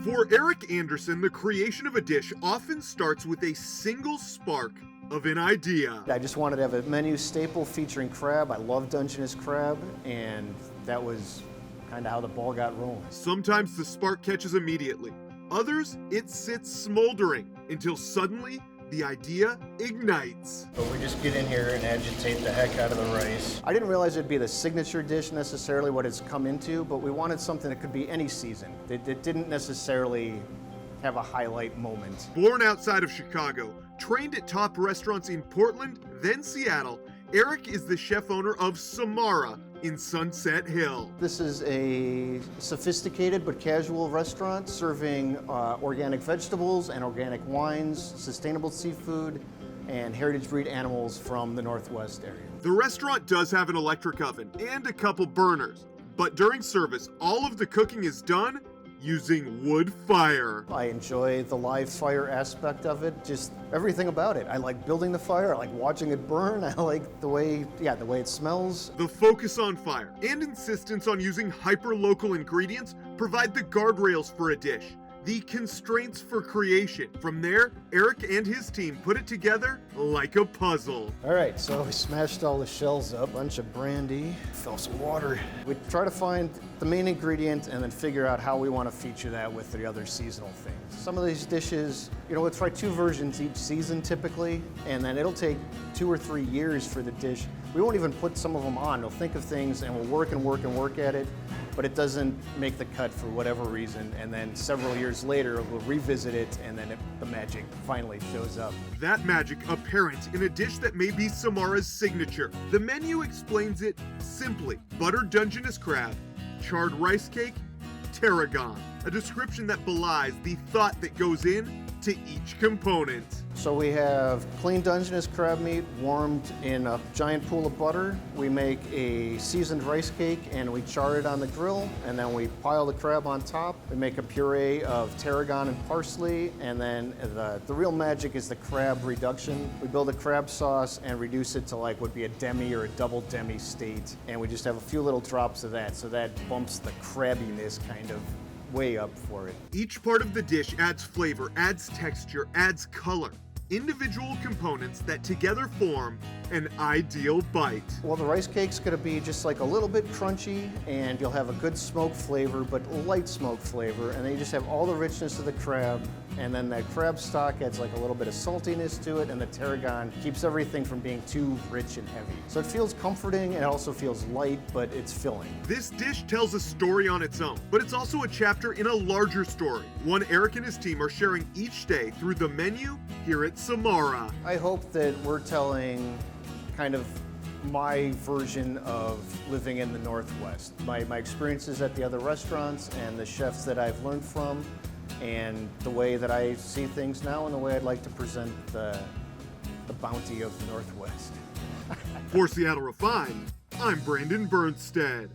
For Eric Anderson, the creation of a dish often starts with a single spark of an idea. I just wanted to have a menu staple featuring crab. I love Dungeness crab, and that was kind of how the ball got rolling. Sometimes the spark catches immediately. Others, it sits smoldering until suddenly the idea ignites. But we just get in here and agitate the heck out of the rice. I didn't realize it'd be the signature dish necessarily, what it's come into, but we wanted something that could be any season. It didn't necessarily have a highlight moment. Born outside of Chicago, trained at top restaurants in Portland, then Seattle, Eric is the chef owner of Samara in Sunset Hill. This is a sophisticated but casual restaurant serving organic vegetables and organic wines, sustainable seafood, and heritage breed animals from the Northwest area. The restaurant does have an electric oven and a couple burners, but during service, all of the cooking is done using wood fire. I enjoy the live fire aspect of it, just everything about it. I like building the fire, I like watching it burn, I like the way it smells. The focus on fire and insistence on using hyper-local ingredients provide the guardrails for a dish, the constraints for creation. From there, Eric and his team put it together like a puzzle. All right, so we smashed all the shells up, bunch of brandy, fill some water. We try to find the main ingredient and then figure out how we want to feature that with the other seasonal things. Some of these dishes, we'll try 2 versions each season typically, and then it'll take 2 or 3 years for the dish. We won't even put some of them on. We'll think of things and we'll work and work and work at it, but it doesn't make the cut for whatever reason, and then several years later we'll revisit it, and then the magic finally shows up. That magic apparent in a dish that may be Samara's signature. The menu explains it simply: buttered Dungeness crab, charred rice cake, tarragon. A description that belies the thought that goes in to each component. So we have clean Dungeness crab meat warmed in a giant pool of butter. We make a seasoned rice cake and we char it on the grill, and then we pile the crab on top. We make a puree of tarragon and parsley, and then the real magic is the crab reduction. We build a crab sauce and reduce it to like would be a demi or a double demi state, and we just have a few little drops of that, so that bumps the crabbiness kind of way up for it. Each part of the dish adds flavor, adds texture, adds color. Individual components that together form an ideal bite. Well, the rice cake's gonna be just like a little bit crunchy, and you'll have a good smoke flavor, but light smoke flavor, and then you just have all the richness of the crab, and then that crab stock adds like a little bit of saltiness to it, and the tarragon keeps everything from being too rich and heavy. So it feels comforting, and it also feels light, but it's filling. This dish tells a story on its own, but it's also a chapter in a larger story, one Eric and his team are sharing each day through the menu here at Samara. I hope that we're telling kind of my version of living in the Northwest. My experiences at the other restaurants and the chefs that I've learned from, and the way that I see things now, and the way I'd like to present the bounty of the Northwest. For Seattle Refined, I'm Brandon Bernstead.